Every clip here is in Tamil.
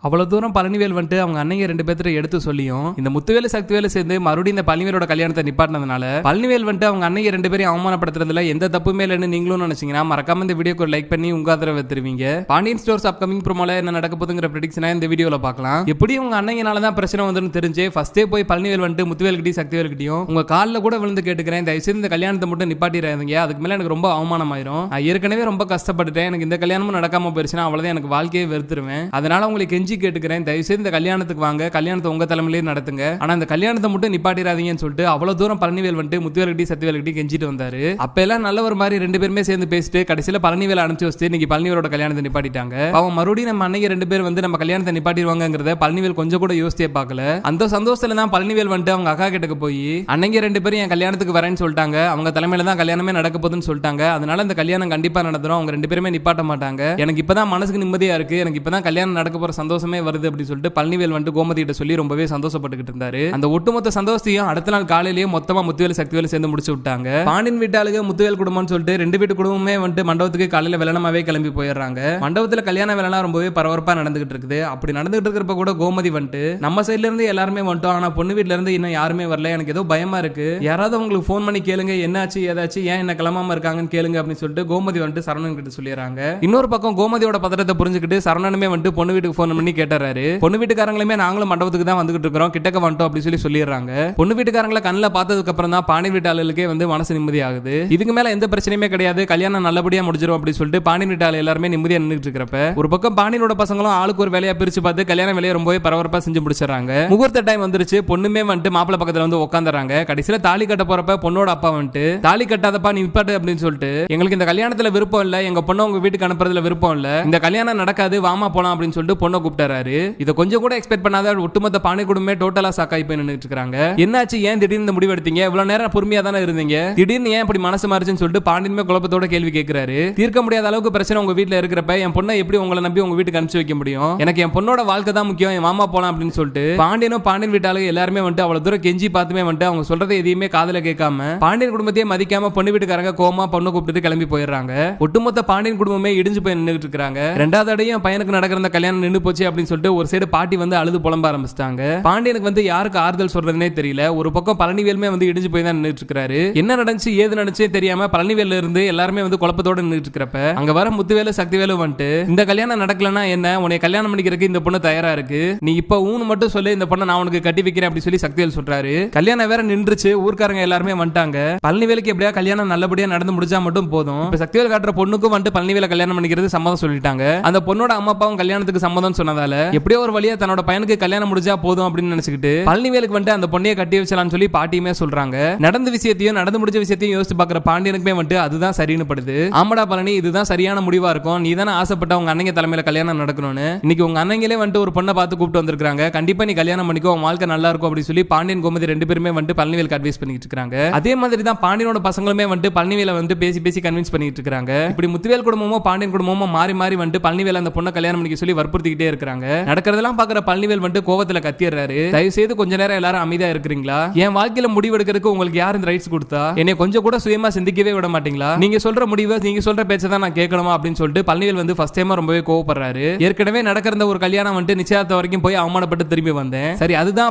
அவ்வளவு தூரம் பழனிவேல் வந்துட்டு அவங்க அன்னைங்க 2 பேர்த்த எடுத்து சொல்லியும் இந்த முத்துவேலு சக்திவேலு சேர்ந்து மறுபடியும் இந்த பழனிவேலோட கல்யாணத்தை நிப்பாட்டினதுனால பழனிவேல் வந்துட்டு அவங்க அன்னைங்க 2 பேரையும் அவமானப்படுத்துறதுல எந்த தப்புமே இல்லைன்னு நீங்களும் நினைச்சீங்கன்னா மறக்காம இந்த வீடியோக்கு ஒரு லைக் பண்ணி உங்க ஆதரவை தருவீங்க. பாண்டியன் ஸ்டோர்ஸ் அப்கமிங் ப்ரோமோல என்ன நடக்க போகுதுங்கிற ப்ரெடிக்ஷனை இந்த வீடியோல பார்க்கலாம். எப்படி உங்க அன்னைங்கனால தான் பிரச்சனை வந்துன்னு தெரிஞ்சு ஃபர்ஸ்டே போய் பழனிவேல் வந்துட்டு முத்துவேல் கிட்டயும் சக்திவேல் கிட்டயும் உங்க காலில் கூட விழுந்து கேட்டுக்கிறேன், தயவுசெய்து இந்த கல்யாணத்தை மட்டும் நிப்பாட்டிடாதீங்க, அதுக்கு மேல எனக்கு ரொம்ப அவமானமாயிரும், ஏற்கனவே ரொம்ப கஷ்டப்பட்டுட்டேன், எனக்கு இந்த கல்யாணமும் நடக்காம போயிருச்சுன்னா அவ்வளவுதான் எனக்கு வாழ்க்கையே வெறுத்துருவேன், அதனால உங்களுக்கு கெஞ்சி கேட்டுக்கிறேன், இந்த கல்யாணத்துக்கு வாங்க, கல்யாணத்தை உங்க தலைமையிலே நடத்துங்க, ஆனா இந்த கல்யாணத்தை மட்டும் நிப்பாட்டிராதீங்கன்னு சொல்லிட்டு அவ்வளவு தூரம் பழனிவேல் வந்துட்டு முத்துவேல் கிட்ட சக்திவேல் கிட்ட கெஞ்சிட்டு வந்தாரு. அப்ப எல்லாம் நல்ல ஒரு மாதிரி 2 பேருமே சேர்ந்து பேசிட்டு கடைசியில பழனிவேல் அனுப்பிச்சு வச்சு இன்னைக்கு பழனிவேலோட கல்யாணத்தை நிப்பாட்டிட்டாங்க. அவன் மறுபடியும் நம்ம அன்னைக்கு 2 பேர் வந்து நம்ம கல்யாணத்தை நிப்பாட்டிடுவாங்கிறத பழனிவேல் கொஞ்சம் கூட யோசிச்சே பார்க்கல. அந்த சந்தோஷத்துல தான் பழனிவேல் வந்துட்டு அவங்க அக்கா கிட்டக்கு போய் அன்னைக்கு 2 பேரும் என் கல்யாணத்துக்கு வரேன்னு சொல்லிட்டாங்க, அவங்க தலைமையில தான் கல்யாணமே நடக்க போகுதுன்னு சொல்லிட்டாங்க, அதனால இந்த கல்யாணம் கண்டிப்பா நடந்துரும், அவங்க 2 பேருமே நிப்பாட்ட மாட்டாங்க, எனக்கு இப்பதான் மனசுக்கு நிம்மதியா இருக்கு, எனக்கு இப்பதான் கல்யாணம் நடக்க போற சந்தோஷமே வருது அப்படின்னு சொல்லிட்டு பழனிவேல் வந்து கோமதி கிட்ட சொல்லி ரொம்பவே சந்தோஷப்பட்டுக்கிட்டு இருந்தாரு. அந்த ஒட்டுமொத்த சந்தோஷத்தையும் அடுத்த நாள் காலையிலேயே மொத்தமா முத்துவேல் சக்திவேல் சேர்ந்து முடிச்சு விட்டாங்க. பாண்டியன் வீட்டாளுக்கு முத்துவேல் குடும்பம்னு சொல்லிட்டு 2 வீட்டு குடும்பமே வந்து மண்டபத்துக்கு காலையில வெள்ளனமாவே கிளம்பி போயிடுறாங்க. மண்டபத்துல கல்யாண வேலைலாம் ரொம்பவே பரபரப்பா நடந்துகிட்டு இருக்குது. அப்படி நடந்துகிட்டு இருக்கிறப்ப கூட கோமதி வந்துட்டு நம்ம சைட்ல இருந்து எல்லாருமே வந்துட்டோம், ஆனா பொண்ணு வீட்டுல இருந்து இன்னும் யாருமே வரல, எனக்கு ஏதோ பயமா இருக்கு, யாராவது உங்களுக்கு போன் பண்ணி கேளுங்க, என்னாச்சு ஏதாச்சும் ஏன் என்ன கிளம்பாம இருக்காங்கன்னு கேளுங்க அப்படின்னு சொல்லிட்டு கோமதி வந்துட்டு சரவணன் கிட்ட சொல்லிடுறாங்க. இன்னொரு பக்கம் கோமதியோட பதட்டத்தை புரிஞ்சுக்கிட்டு சரவணனுமே வந்துட்டு பொண்ணு வீட்டுக்கு போன் பண்ணி கேட்டாரு. பொண்ணு வீட்டுக்காரங்களுமே நாங்களும் மண்டபத்துக்கு தான் வந்துகிட்டு இருக்கிறோம், கிட்டக்க வந்துட்டோம் அப்படி சொல்லிடுறாங்க. பொண்ணு வீட்டுக்காரங்களை கண்ணில் பார்த்ததுக்கு அப்புறம் தான் பாண்டியன் வீட்டாளர்களுக்கே வந்து மனசு நிம்மதி ஆகுது. இதுக்கு மேல எந்த பிரச்சனையுமே கிடையாது, கல்யாணம் நல்லபடியா முடிஞ்சிரும் அப்படி சொல்லிட்டு பாண்டியன் வீட்டாளர் எல்லாருமே நிம்மதியா நின்றுட்டு இருக்கிறப்ப ஒரு பக்கம் பாண்டியனோட பசங்களும் ஆளுக்கு ஒரு வேலையா பிரிச்சு பார்த்து கல்யாண வேலையை ரொம்பவே பரபரப்பா செஞ்சு முடிச்சிடறாங்க. முகூர்த்த டைம் வந்துருச்சு, பொண்ணுமே வந்துட்டு மாப்பிள்ளை பக்கத்துல வந்து உட்காந்துறாங்க. கடைசியில தாலி கட்ட போறப்ப பொண்ணோட அப்பா வந்துட்டு தாலி கட்டாதப்பா நீ நிப்பாட்டு அப்படின்னு சொல்லிட்டு எங்களுக்கு இந்த கல்யாணத்துல விருப்பம் இல்ல, எங்க பொண்ணை உங்க வீட்டுக்கு அனுப்புறதுல விருப்பம் இல்ல, இந்த கல்யாணம் நடக்காது, வாமா போலாம் அப்படின்னு சொல்லிட்டு பொண்ணை கூப்பிட்டாரு. இதை கொஞ்சம் கூட எக்ஸ்பெக்ட் பண்ணாத ஒட்டுமொத்த பாண்டிய குடும்பமே டோட்டலா சாக்காய் போய் நின்னுட்டு இருக்காங்க. என்னாச்சு, ஏன் திடீர்னு இந்த முடிவு எடுத்தீங்க, இவ்வளவு நேரம் பொறுமையா தானே இருந்தீங்க, திடீர்னு ஏன் இப்படி மனசு மாறுச்சுன்னு சொல்லிட்டு பாண்டியனுமே குழப்பத்தோட கேள்வி கேட்கிறாரு. தீர்க்க முடியாத அளவுக்கு பிரச்சனை உங்க வீட்டுல இருக்கிறப்ப என் பொண்ணை எப்படி உங்களை நம்பி உங்க வீட்டுக்கு அனுப்பிச்சு வைக்க முடியும், எனக்கு என் பொண்ணோட வாழ்க்கை தான் முக்கியம், என் மாமா போலாம் அப்படின்னு சொல்லிட்டு பாண்டியனும் பாண்டியன் வீட்டாளர்கள் எல்லாருமே வந்துட்டு அவ்வளவு தூரம் கெஞ்சி பார்த்துமே வந்துட்டு அவங்க சொல்றதை எதையுமே காதுல கேட்காம பாண்டியன் குடும்பத்தையே மதிக்காம பொண்ணு வீட்டுக்காரங்க கோமா பொண்ணு கூப்பிட்டு கிளம்பி போயிடுறாங்க. ஒட்டுமொத்த பாண்டியன் குடும்பமே இடிஞ்சு போய் நின்றுட்டு இருக்காங்க. 2வது அடையும் பையனுக்கு நடக்கிற கல்யாணம் நின்று போச்சு அப்படின்னு சொல்லிட்டு ஒரு சைடு பாட்டி வந்து அழுது புலம்ப ஆரம்பிச்சிட்டாங்க. பாண்டியனுக்கு வந்து யாருக்கு ஆறுதல் சொல்றதுனே தெரியல. ஒரு பக்கம் பழனிவேலுமே வந்து இடிஞ்சு போய் தான் நின்னுட்டு இருக்காரு. என்ன நடந்துச்சு ஏது நடந்துச்சே தெரியாம பழனிவேல்ல இருந்து எல்லாருமே வந்து குழப்பத்தோட நின்னுட்டு இருக்கிறப்ப அங்க வர முத்துவேலு சக்திவேலு வந்துட்டு இந்த கல்யாணம் நடக்கலன்னா என்ன, உன்னை கல்யாணம் பண்ணிக்கிறதுக்கு இந்த பொண்ணு தயாரா இருக்கு, நீ இப்ப ஊன்னு மட்டும் சொல்லி இந்த பொண்ணை நான் உனக்கு கட்டி வைக்கிறேன் அப்படி சொல்லி சக்திவேல் சொல்றாரு. கல்யாணம் வேற நின்றுச்சு, ஊர்க்காரங்க எல்லாருமே வந்துட்டாங்க. பழனிவேலுக்கு எப்படியா கல்யாணம் நல்லபடியா நடந்து முடிஞ்சா மட்டும் போதும். இப்ப சக்திவேல் காட்டுற பொண்ணுக்கும் வந்துட்டு பழனிவேல கல்யாணம் பண்ணிக்கிறது சம்மதம் சொல்லிட்டாங்க. அந்த பொண்ணோட அம்மா அப்பாவும் கல்யாணத்துக்கு சம்மதம் சொன்னதால எப்படியோ ஒரு வழியா தன்னோட பையனுக்கு கல்யாணம் முடிஞ்சா போதும் அப்படின்னு நினைச்சுக்கிட்டு பழனிவேலுக்கு வந்துட்டு அந்த பொண்ணையை கட்டி வச்சலாம்னு சொல்லி பாட்டியுமே சொல்றாங்க. நடந்த விஷயத்தையும் நடந்து முடிஞ்ச விஷயத்தையும் யோசிச்சு பாக்குற பாண்டியனுக்குமே வந்துட்டு அதுதான் சரின்னு படுது. ஆமடா பழனி, இதுதான் சரியான முடிவா இருக்கும், நீ தானே ஆசைப்பட்ட உங்க அண்ணங்க தலைமையில கல்யாணம் நடக்கணும்னு, இன்னைக்கு உங்க அண்ணங்களே வந்துட்டு ஒரு பொண்ணை பார்த்து கூப்பிட்டு வந்திருக்காங்க, கண்டிப்பா நீ கல்யாணம் பண்ணிக்கோ, உன் வாழ்க்கை நல்லா இருக்கும் அப்படி சொல்லி பாண்டியன் கோமதி 2 பேருமே வந்துட்டு பழனிவேலுக்கு அட்வைஸ் பண்ணிட்டு இருக்காங்க. அதே மாதிரி தான் பாண்டியனோட பசங்களுமே வந்துட்டு பழனிவேல வந்து பேசி பேசி கன்வின்ஸ் பண்ணிட்டு இருக்காங்க. இப்படி முத்துவேல் குடும்பமும் பாண்டியன் குடும்பமும் மாறி மாறி வந்துட்டு பழனிவேல அந்த பொண்ணை கல்யாணம் பண்ணிக்க சொல்லி வற்புறுத்திக்கிட்டே இருக்காங்க. நடக்கிறதெல்லாம் பாக்குற பழனிவேல் வந்துட்டு கோவத்துல கத்திடுறாரு. தயவு செய்து கொஞ்ச நேரம் எல்லாரும் அமைதியா இருக்கிறீங்களா, என் வாழ்க்கையில முடிவு எடுக்கிறதுக்கு உங்களுக்கு யார் இந்த ரைட்ஸ் கொடுத்தா, என்னை கொஞ்சம் கூட சுயமா சிந்திக்கவே விட மாட்டீங்களா, நீங்க சொல்ற முடிவை நீங்க சொல்ற பேச்சை தான் நான் கேட்கணுமா அப்படின்னு சொல்லிட்டு பழனிவேல் வந்து ஃபர்ஸ்ட் டைமா ரொம்பவே கோவப்படுறாரு. ஏற்கனவே நடக்கிற ஒரு கல்யாணம் வந்துட்டு நிச்சயத்த வரைக்கும் போய் அவமானப்பட்டு திரும்பி வந்தேன், சரி அதுதான்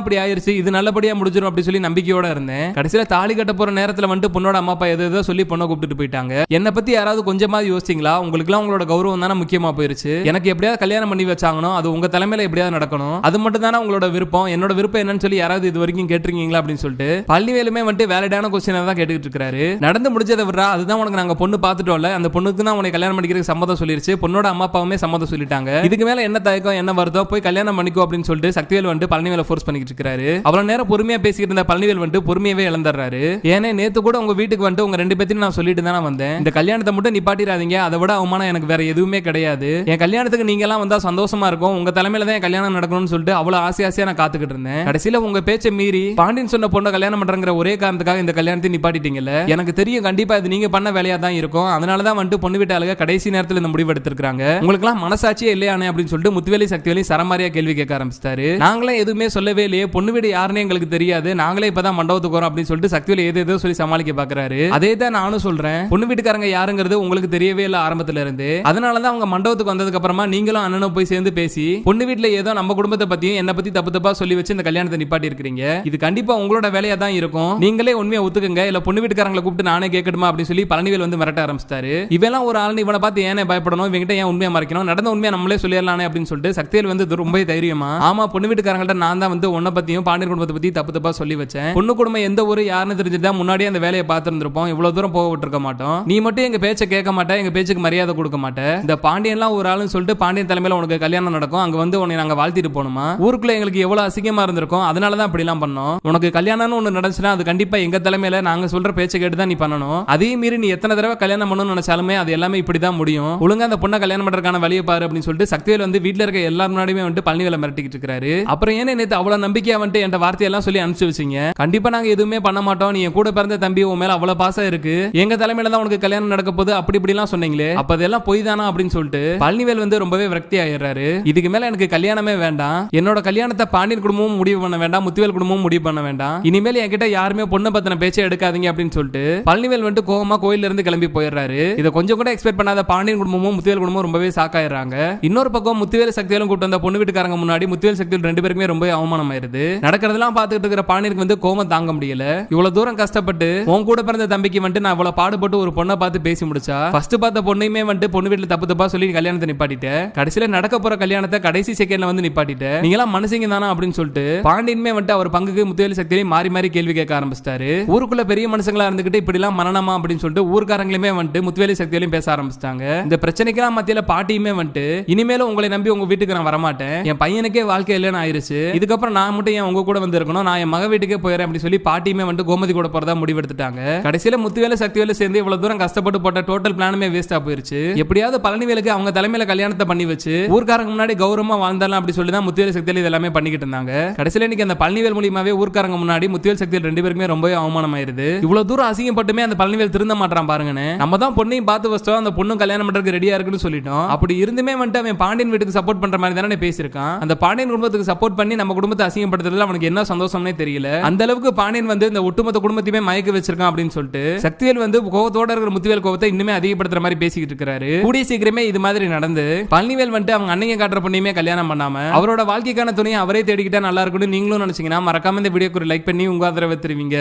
அப்படி ஆயிருச்சு, இது நல்லபடியா முடிஞ்சிடும் அப்படி சொல்லி நம்பிக்கையோட இருந்தேன், கடைசியில தாலி கட்ட போற நேரத்துல வந்துட்டு பொண்ணோட அம்மா அப்பா எதோ சொல்லி பொண்ணை கூப்பிட்டு போயிட்டாங்க, என்னை பத்தி யாராவது கொஞ்சமாவது யோசிச்சிங்களா, உங்களுக்கு எல்லாம் உங்களோட கௌரவம் தானே முக்கியமா போயிருச்சு, எனக்கு எப்படியாவது கல்யாணம் பண்ணி வச்சாங்கணும், அது உங்க தலைமையில எப்படியாவது நடக்கணும், அது மட்டும் தானே உங்களோட விருப்பம், என்னோட விருப்பம் என்னன்னு சொல்லி யாராவது இது வரைக்கும் கேட்டிருக்கீங்களா அப்படின்னு சொல்லிட்டு பழனிவேலுமே வந்துட்டு வேலிடான கொஸ்டினை தான் கேட்டுக்கிட்டு இருக்காரு. நடந்து முடிஞ்சதை விடுறா, அதுதான் உனக்கு நாங்க பொண்ணு பார்த்துட்டோம்ல, அந்த பொண்ணுக்கு தான் உனக்கு கல்யாணம் பண்ணிக்கிறதுக்கு சம்மதம் சொல்லிருச்சு, பொண்ணோட அம்மா அப்பாவுமே சம்மதம் சொல்லிட்டாங்க, இதுக்கு மேல என்ன தயக்கம் என்ன வருதோ போய் கல்யாணம் பண்ணிக்கோ அப்படின்னு சொல்லிட்டு சக்திவேல் வந்துட்டு பழனிவேல ஃபோர்ஸ் பண்ணிக்கிட்டு இருக்காரு. அவ்வளவு நேரம் பொறுமையா பேசிக்கிட்டு இருந்த பழனிவேல் வந்துட்டு பொறுமையாவே இழந்துறாரு. ஏன்னா நேத்து கூட உங்க வீட்டுக்கு வந்துட்டு உங்க 2 பேத்தையும் நான் சொல்லிட்டு தானே வந்தேன், இந்த கல்யாணத்தை மட்டும் நிப்பாட்டிராதீங்க, அதை விட அவமானம் எனக்கு வேற எதுவுமே கிடையாது, என் கல்யாணத்துக்கு நீங்க எல்லாம் வந்தா சந்தோஷமா இருக்கும், உங்க தலைமையில தான் கல்யாணம் நடக்கணும்னு சொல்லிட்டு அவ்வளவு ஆசையா நான் காத்துக்கிட்டு இருந்தேன், கடைசியில உங்க பேச்சை மீறி பாண்டியன் சொன்ன பொண்ணை கல்யாணம் பண்றங்கிற ஒரே காரணத்துக்காக இந்த கல்யாணத்தை நிப்பாட்டிட்டீங்கல்ல, எனக்கு தெரியும் கண்டிப்பா இது நீங்க பண்ண வேலையா தான் இருக்கும், அதனால தான் வந்துட்டு பொண்ணு வீட்டாளுங்க கடைசி நேரத்தில் இந்த முடிவு எடுத்திருக்காங்க, உங்களுக்கு எல்லாம் மனசாட்சியே இல்லையானே அப்படின்னு சொல்லிட்டு முத்துவேலி சக்திவேலி சரமாரியா கேள்வி கேட்க ஆரம்பிச்சிட்டாரு. நாங்களே எதுவுமே சொல்லவே இல்லையே, பொண்ணு வீடு யாருன்னு எங்களுக்கு தெரியாது, நாங்களே இப்பதான் மண்டபத்துக்கு வரோம் அப்படின்னு சொல்லிட்டு சக்திவேலி ஏதோ சொல்லி சமாளிக்க பாக்குறாரு. அதே தான் நானும் சொல்றேன், பொண்ணு வீட்டுக்காரங்க யாருங்கிறது உங்களுக்கு தெரியவே இல்லை ஆரம்பத்துல இருந்து, அதனாலதான் அவங்க மண்டபத்துக்கு வந்ததுக்கு அப்புறமா நீங்களும் அண்ணனும் போய் சேர்ந்து பேசி பேசி பொண்ணு வீட்டுல ஏதோ நம்ம குடும்பத்தை பத்தியும் என்ன பத்தி தப்பு தப்பா சொல்லி வச்சு இந்த கல்யாணத்தை நிப்பாட்டி இருக்கீங்க. இது கண்டிப்பா உங்களோட வேலையா தான் இருக்கும். நீங்களே உண்மையை ஒத்துக்குங்க, இல்ல பொண்ணு வீட்டுக்காரங்களை கூப்பிட்டு நானே கேட்கணுமா அப்படின்னு சொல்லி பழனிவேல் வந்து மிரட்ட ஆரம்பிச்சிட்டாரு. இவெல்லாம் ஒரு ஆள், இவனை பார்த்து ஏன் பயப்படணும், இவங்கிட்ட ஏன் உண்மையை மறைக்கணும், நடந்த உண்மையை நம்மளே சொல்லிடலானே அப்படின்னு சொல்லிட்டு சக்திவேல் வந்து ரொம்ப தைரியமா, ஆமா பொண்ணு வீட்டுக்காரங்கள்ட்ட நான் தான் வந்து உன்னை பத்தியும் பாண்டியன் குடும்பத்தை பத்தி தப்பு தப்பா சொல்லி வச்சேன். பொண்ணு குடும்பம் எந்த ஊரு யாருன்னு தெரிஞ்சுட்டா முன்னாடியே அந்த வேலையை பார்த்துருப்போம், இவ்வளவு தூரம் போக விட்டுருக்க மாட்டோம். நீ மட்டும் எங்க பேச்சை கேட்க மாட்டேன், எங்க பேச்சுக்கு மரியாதை கொடுக்க மாட்டேன். இந்த பாண்டியன்லாம் ஒரு ஆளுன்னு சொல்லிட்டு பாண்டியன் தலைமையில உனக்கு கல்யாணம் நடக்கும், அங்க வந்து உன்னை நாங்க வாழ்த்திட்டு போகணுமா? ஊருக்குள்ள எங்களுக்கு எவ்வளவு அசிங்கமா இருந்திருக்கும், அதனாலதான் அப்படி எல்லாம் பண்ணோம். உனக்கு கல்யாணம்னு ஒண்ணு நடந்துச்சுன்னா அது கண்டிப்பா எங்க தலைமையில நாங்க சொல்ற பேச்சை கேட்டு தான் நீ பண்ணணும். அதே மீறி நீ எத்தனை தடவை கல்யாணம் பண்ணணும்னு நினைச்சாலுமே அது எல்லாமே இப்படிதான் முடியும். ஒழுங்கா அந்த பொண்ணை கல்யாணம் பண்றதுக்கான வழியை பாரு அப்படின்னு சொல்லிட்டு சக்திவேல் வந்து வீட்டுல இருக்க எல்லாரும் முன்னாடியுமே வந்து பழனிவேலை மிரட்டிக்கிட்டு இருக்காரு. அப்புறம் ஏன் நேத்து அவ்வளவு நம்பிக்கையா வந்து என் வார்த்தையெல்லாம் சொல்லி அனுப்பிச்சு வச்சீங்க? கண்டிப்பா நாங்க எதுவுமே பண்ண மாட்டோம், நீ கூட பிறந்த தம்பி உன் மேல அவ்வளவு பாசம் இருக்கு, எங்க தலைமையில தான் உனக்கு கல்யாணம் நடக்க போது அப்படி இப்படி எல்லாம் சொன்னீங்களே, அப்ப அதெல்லாம் பொய் தானா அப்படின்னு சொல்லிட்டு பழனிவேல் வந்து ரொம்பவே விரக்தி ஆயிடுறாரு. இதுக்கு மேல எனக்கு கல்யாணமே வேண்டாம், என்னோட கல்யாணத்தை பாண்டியன் குடும்பமும் முடிவு பண்ண வேண்டாம், முத்துவேல் குடும்பமும் முடிவு பண்ண வேண்டாம், இனிமேல் என்கிட்ட யாருமே பொண்ணை பத்தின பேச்சை எடுக்காதீங்க அப்படின்னு சொல்லிட்டு பழனிவேல் வந்து கோவமா கோயில இருந்து கிளம்பி போயிடுறாரு. இதை கொஞ்சம் கூட எக்ஸ்பெக்ட் பண்ணாத பாண்டியன் குடும்பமும் முத்துவேல் குடும்பமும் ரொம்பவே சாக்காயிடுறாங்க. இன்னொரு பக்கம் முத்துவேல் சக்திவேலும் கூட்டு வந்த பொண்ணு வீட்டுக்காரங்க முன்னாடி முத்துவேல் சக்திவேல் ரெண்டு பேருக்குமே ரொம்ப அவமானம் ஆயிருது. நடக்கிறதெல்லாம் பார்த்துட்டு இருக்கிற பாண்டியனுக்கு வந்து கோவம் தாங்க முடியல. இவ்வளவு தூரம் கஷ்டப்பட்டு உன் கூட பிறந்த தம்பிக்கு வந்து நான் இவ்வளவு பாடுபட்டு ஒரு பொண்ணை பார்த்து பேசி முடிச்சா ஃபர்ஸ்ட் பார்த்த பொண்ணையுமே வந்து பொண்ணு வீட்டுல தப்பு தப்பா சொல்லி கல்யாணத்தை நிப்பாட்டிட்டேன், கடைசியில நடக்க போற கல்யாணத்தை கடைசி செகண்ட்ல வந்து நிப்பாட்டிட்டேன், நீங்க எல்லாம் மனுஷங்க தானா அப்படின்னு சொல்லிட்டு பாண்டியனுமே வந்து அவர் பங்குக்கு முத்துவேல் சக்தியிலையும் மாறி மாறி கேள்வி கேட்க ஆரம்பிச்சிட்டாரு. ஊருக்குள்ள பெரிய மனுஷங்களா இருந்துகிட்டு இப்படி எல்லாம் மனநமா அப்படின்னு சொல்லிட்டு ஊர்க்காரங்களுமே வந்து முத்துவேலி சக்தியிலையும் பேச ஆரம்பிச்சிட்டாங்க. இந்த பிரச்சனைக்கெல்லாம் மத்தியில பாட்டியுமே வந்து இனிமேலும் உங்களை நம்பி உங்க வீட்டுக்கு நான் வரமாட்டேன், என் பையனுக்கே வாழ்க்கை இல்லைன்னு ஆயிருச்சு, இதுக்கப்புறம் நான் மட்டும் ஏன் உங்க கூட வந்து இருக்கணும், நான் என் மக வீட்டுக்கே போயிறேன் அப்படின்னு சொல்லி பாட்டியுமே வந்து கோமதி கூட போறதா முடிவெடுத்துட்டாங்க. கடைசியில முத்துவேல சக்திவேல சேர்ந்து இவ்வளவு தூரம் கஷ்டப்பட்டு போட்ட டோட்டல் பிளானுமே வேஸ்டா போயிருச்சு. எப்படியாவது பழனிவேலுக்கு அவங்க தலைமையில கல்யாணத்தை பண்ணி வச்சு ஊர்க்காரங்க முன்னாடி கௌரவமா வாழ்ந்தாலாம் அப்படி சொல்லி தான் முத்துவேல் சக்திவேல் இதெல்லாமே பண்ணிக்கிட்டு இருந்தாங்க. கடைசியில இன்னைக்கு அந்த பழனிவேல் மூலியமாவே ஊர்க்காரங்க முன்னாடி முத்துவேல் சக்திவேல் ரெண்டு பேருக்குமே ரொம்பவே அவமானம் ஆயிருது. இவ்வளவு தூரம் அசிங்கப்பட்டுமே அந்த பழனிவேல் திருந்த மாட்டான் பாருங்கன்னு. நம்ம தான் பொண்ணையும் பார்த்து வச்சோம், அந்த பொண்ணும் கல்யாணம் பண்றதுக்கு ரெடியா இருக்குன்னு சொல்லிட்டோம். அப்படி இருந்துமே வந்துட்டு அவன் பாண்டியன் வீட்டுக்கு சப்போர்ட் பண்ற மாதிரி தானே பேசியிருக்கான். அந்த பாண்டியன் குடும்பத்துக்கு சப்போர்ட் பண்ணி நம்ம குடும்பத்தை அசிங்கப்படுத்துறதுல அவனுக்கு என்ன சந்தோஷம்னே தெரியல. அந்த அளவுக்கு பாண்டியன் வந்து இந்த ஒட்டுமொத்த குடும்பத்தையுமே மயக்க வச்சிருக்கான் அப்படின்னு சொல்லிட்டு சக்திவேல் வந்து கோவத்தோட இருக்கிற முத்துவேல் கோவத்தை இன்னுமே அதிகப்படுத்துற மாதிரி பேசிக்கிட்டு இருக்காரு. கூடிய சீக்கிரமே இது மாதிரி நடந்து பழனிவேல் வந்து அவங்க அன்னைய காட்டுற பொண்ணையுமே கல்யாணம் பண்ணாம அவரோட வாழ்க்கைக்கான துணையை அவரே தேடிக்கிட்டா நல்லா இருக்குன்னு நீங்களும் நினைச்சீங்கன்னா மறக்காம இந்த வீடியோக்கு ஒரு லைக் பண்ணி உங்க ஆதரவை தெரிவிங்க.